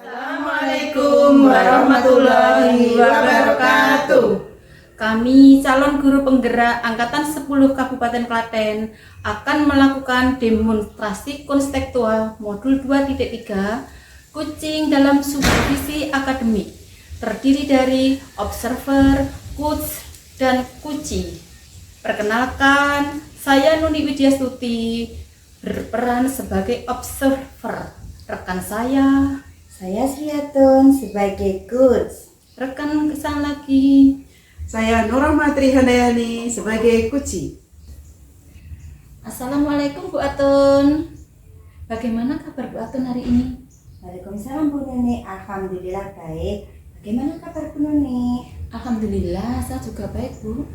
Assalamualaikum warahmatullahi wabarakatuh. Kami calon guru penggerak Angkatan 10 Kabupaten Klaten akan melakukan demonstrasi konstekstual modul 2.3 kucing dalam supervisi akademik, terdiri dari observer, coach, dan kuci. Perkenalkan, saya Nuni Widyastuti berperan sebagai observer. Rekan saya Sriatun sebagai coach. rekan kesan lagi. Saya Nurah Matri Handayani sebagai kuci. Assalamualaikum Bu Atun. Bagaimana kabar Bu Atun hari ini? Waalaikumsalam Bu Nuni. Alhamdulillah baik. Bagaimana kabar Bu Nuni? Alhamdulillah saya juga baik Bu.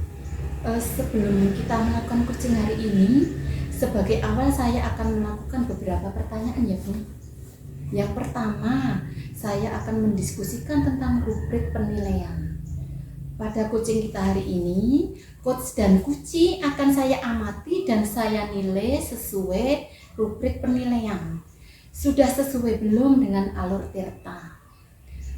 Sebelum kita melakukan kucing hari ini, sebagai awal saya akan melakukan beberapa pertanyaan ya Bu. Yang pertama, saya akan mendiskusikan tentang rubrik penilaian. Pada kucing kita hari ini, coach dan kuci akan saya amati dan saya nilai sesuai rubrik penilaian. Sudah sesuai belum dengan alur Tirta?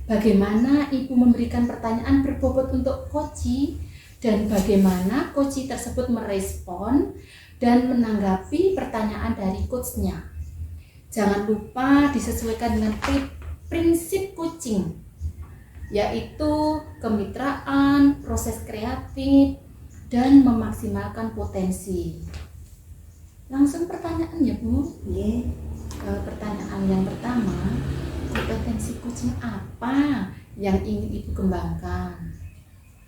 Bagaimana Ibu memberikan pertanyaan berbobot untuk koci dan bagaimana koci tersebut merespon dan menanggapi pertanyaan dari coachnya. Jangan lupa disesuaikan dengan prinsip kucing, yaitu kemitraan, proses kreatif, dan memaksimalkan potensi. Langsung pertanyaan ya Bu. Iya. Pertanyaan yang pertama, kompetensi kucing apa yang ingin Ibu kembangkan?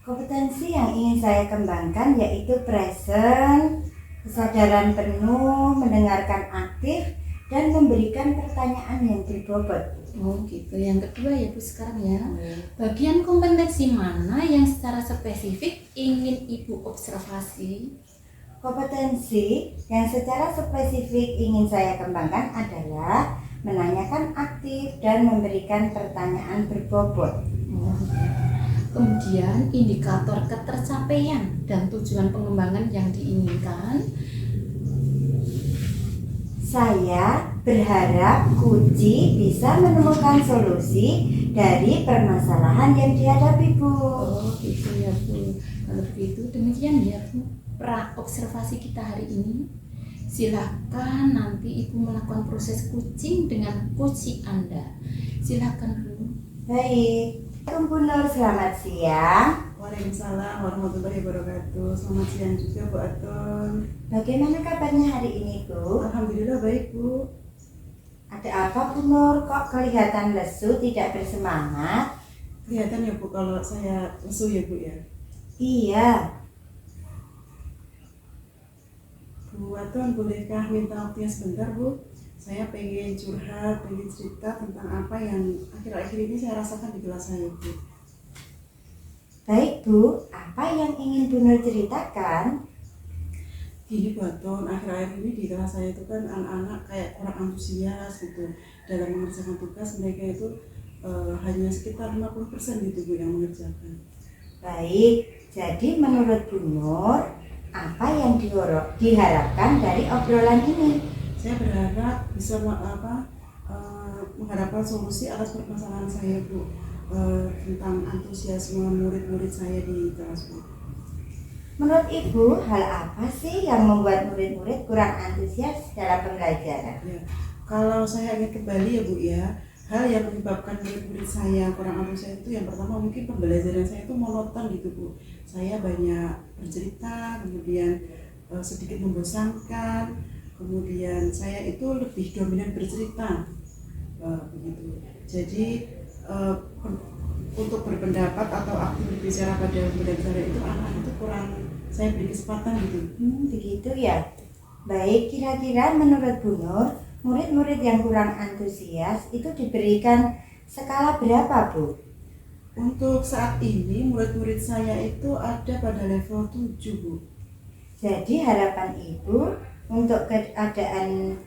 Kompetensi yang ingin saya kembangkan yaitu present, kesadaran penuh, mendengarkan aktif, dan memberikan pertanyaan yang berbobot. Oh gitu. Yang kedua ya Bu sekarang ya. Bagian kompetensi mana yang secara spesifik ingin Ibu observasi? Kompetensi yang secara spesifik ingin saya kembangkan adalah menanyakan aktif dan memberikan pertanyaan berbobot. Oh, gitu. Kemudian indikator ketercapaian dan tujuan pengembangan yang diinginkan. Saya berharap kuci bisa menemukan solusi dari permasalahan yang dihadapi Bu. Oh gitu ya Bu. Kalau begitu demikian ya Bu pra-observasi kita hari ini. Silakan nanti Ibu melakukan proses kucing dengan kuci Anda. Silakan Bu. Baik, Bu Nur, selamat siang. Waalaikumsalam warahmatullahi wabarakatuh. Selamat siang juga Bu Atun. Bagaimana kabarnya hari ini Bu? Alhamdulillah baik Bu. Ada apa Bu Nur? Kok kelihatan lesu, tidak bersemangat? Kelihatan ya Bu kalau saya lesu ya Bu ya. Iya. Bu Atun bolehkah minta waktunya sebentar Bu? Saya pengen curhat, pengen cerita tentang apa yang akhir-akhir ini saya rasakan di kelas saya Bu. Baik Bu, apa yang ingin Bu Nur ceritakan? Gini Bu Atun, akhir-akhir ini di kelas saya itu kan anak-anak kayak kurang antusias gitu dalam mengerjakan tugas. Mereka itu hanya sekitar 50% gitu Bu yang mengerjakan. Baik, jadi menurut Bu Nur, apa yang diharapkan dari obrolan ini? Saya berharap bisa mengharapkan solusi atas permasalahan saya Bu, tentang antusiasme murid-murid saya di kelas Bu. Menurut Ibu, hal apa sih yang membuat murid-murid kurang antusias dalam pembelajaran? Ya, kalau saya ingat kembali ya Bu ya, hal yang menyebabkan murid-murid saya kurang antusias itu yang pertama mungkin pembelajaran saya itu monoton gitu Bu. Saya banyak bercerita, kemudian sedikit membosankan, kemudian saya itu lebih dominan bercerita, begitu. Jadi untuk berpendapat atau aktif berbicara pada pembelajaran itu anak itu kurang saya beri kesempatan gitu. Begitu ya. Baik, kira-kira menurut Bu Nur, murid-murid yang kurang antusias itu diberikan skala berapa Bu? Untuk saat ini murid-murid saya itu ada pada level 7 Bu. Jadi harapan Ibu untuk keadaan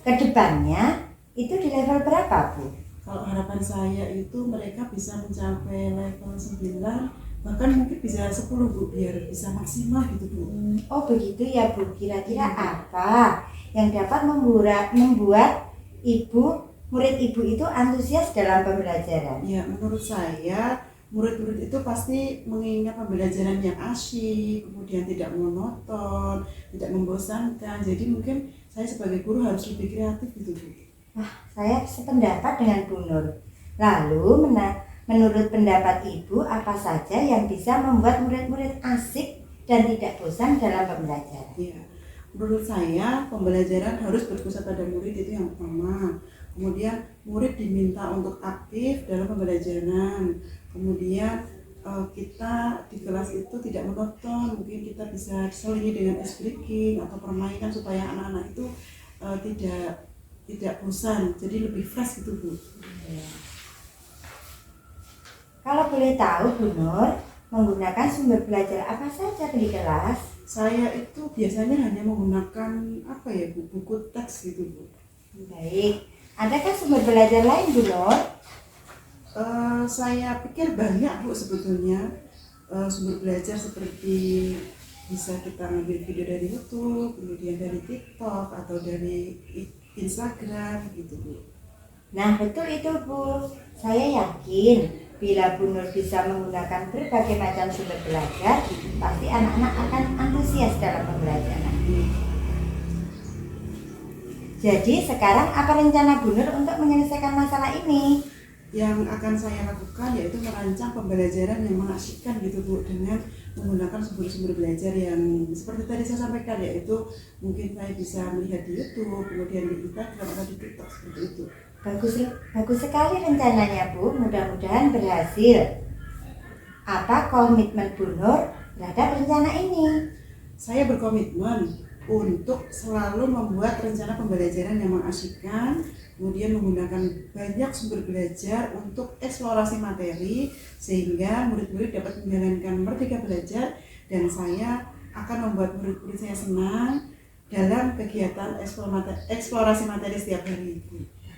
kedepannya itu di level berapa Bu? Kalau harapan saya itu mereka bisa mencapai level 9, bahkan mungkin bisa 10 Bu, biar bisa maksimal gitu Bu. Oh begitu ya Bu, kira-kira apa yang dapat membuat Ibu murid ibu itu antusias dalam pembelajaran? Ya, menurut saya murid-murid itu pasti mengingat pembelajaran yang asyik, kemudian tidak monoton, tidak membosankan. Jadi mungkin saya sebagai guru harus lebih kreatif gitu Bu. Wah, saya sependapat dengan Bu Nur. Lalu, menurut pendapat Ibu, apa saja yang bisa membuat murid-murid asik dan tidak bosan dalam pembelajaran? Ya, menurut saya pembelajaran harus berpusat pada murid itu yang pertama. Kemudian murid diminta untuk aktif dalam pembelajaran. Kemudian kita di kelas itu tidak monoton, mungkin kita bisa selingi dengan ice breaking atau permainan supaya anak-anak itu tidak bosan, jadi lebih fresh gitu Bu. Kalau boleh tahu Bu Nur, menggunakan sumber belajar apa saja di kelas? Saya itu biasanya hanya menggunakan buku teks gitu Bu. Baik, adakah sumber belajar lain Bu Nur? Saya pikir banyak Bu sebetulnya sumber belajar seperti bisa kita ngambil video dari YouTube, kemudian dari TikTok atau dari Instagram gitu Bu. Nah, betul itu Bu. Saya yakin bila Bu Nur bisa menggunakan berbagai macam sumber belajar, pasti anak-anak akan antusias dalam pembelajaran. Jadi sekarang apa rencana Bu Nur untuk menyelesaikan masalah ini? Yang akan saya lakukan yaitu merancang pembelajaran yang mengasyikkan gitu Bu, dengan menggunakan sumber-sumber belajar yang seperti tadi saya sampaikan, yaitu mungkin saya bisa melihat di YouTube, kemudian di Instagram atau di TikTok seperti itu. Bagus sekali rencananya Bu, mudah-mudahan berhasil. Apa komitmen Bu Nur terhadap rencana ini? Saya berkomitmen untuk selalu membuat rencana pembelajaran yang mengasyikkan, kemudian menggunakan banyak sumber belajar untuk eksplorasi materi sehingga murid-murid dapat menjalankan merdeka belajar, dan saya akan membuat murid-murid saya senang dalam kegiatan eksplorasi materi setiap hari.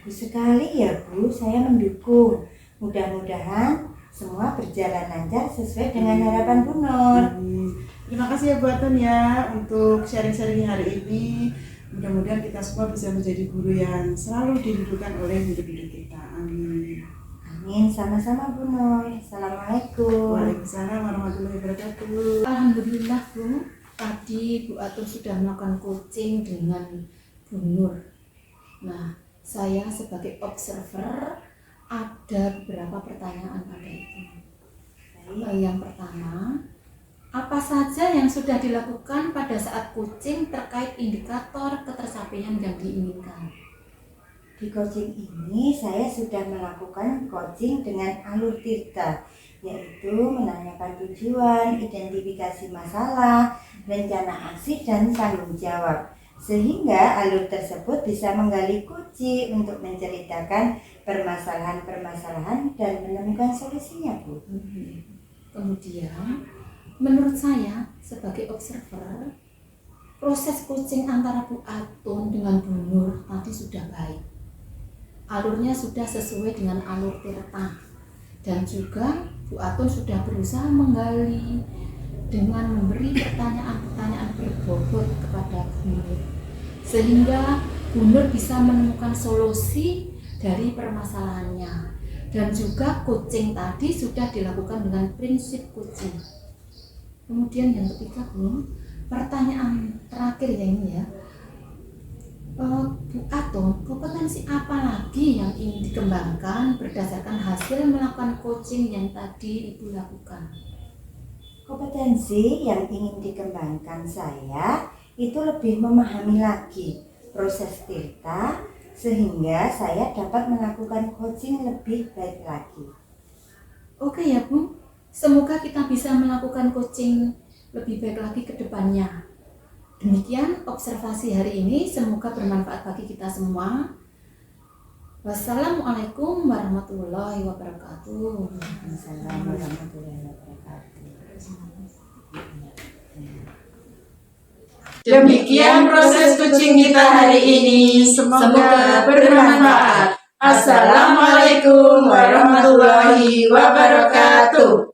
Bagus sekali ya Bu, saya mendukung. Mudah-mudahan semua berjalan lancar sesuai dengan harapan Bu Nur. Terima kasih ya Bu Atun ya untuk sharing-sharing hari ini. Mudah-mudahan kita semua bisa menjadi guru yang selalu dirindukan oleh murid-murid kita. Amin. Amin, sama-sama Bu Nur. Assalamualaikum. Waalaikumsalam warahmatullahi wabarakatuh. Alhamdulillah Bu, tadi Bu Atun sudah melakukan coaching dengan Bu Nur. Nah, saya sebagai observer ada beberapa pertanyaan pada itu. Yang pertama, apa saja yang sudah dilakukan pada saat coaching terkait indikator ketercapaian yang diinginkan? Di coaching ini saya sudah melakukan coaching dengan alur tirta, yaitu menanyakan tujuan, identifikasi masalah, rencana aksi, dan tanggung jawab. Sehingga alur tersebut bisa menggali kunci untuk menceritakan permasalahan-permasalahan dan menemukan solusinya Bu. Kemudian, menurut saya sebagai observer, proses coaching antara Bu Atun dengan Bu Nur tadi sudah baik. Alurnya sudah sesuai dengan alur tirta, dan juga Bu Atun sudah berusaha menggali dengan memberi pertanyaan-pertanyaan berbobot kepada Bu Nur, sehingga Bu Nur bisa menemukan solusi dari permasalahannya. Dan juga coaching tadi sudah dilakukan dengan prinsip coaching. Kemudian yang ketiga Bu, pertanyaan terakhir ya ini ya, Bu Atun, kompetensi apa lagi yang ingin dikembangkan berdasarkan hasil melakukan coaching yang tadi Ibu lakukan? Kompetensi yang ingin dikembangkan saya itu lebih memahami lagi proses tirta, sehingga saya dapat melakukan coaching lebih baik lagi. Oke ya Bu, semoga kita bisa melakukan coaching lebih baik lagi ke depannya. Demikian observasi hari ini, semoga bermanfaat bagi kita semua. Wassalamualaikum warahmatullahi wabarakatuh. Assalamualaikum warahmatullahi wabarakatuh. Demikian proses coaching kita hari ini. Semoga bermanfaat. Assalamualaikum warahmatullahi wabarakatuh.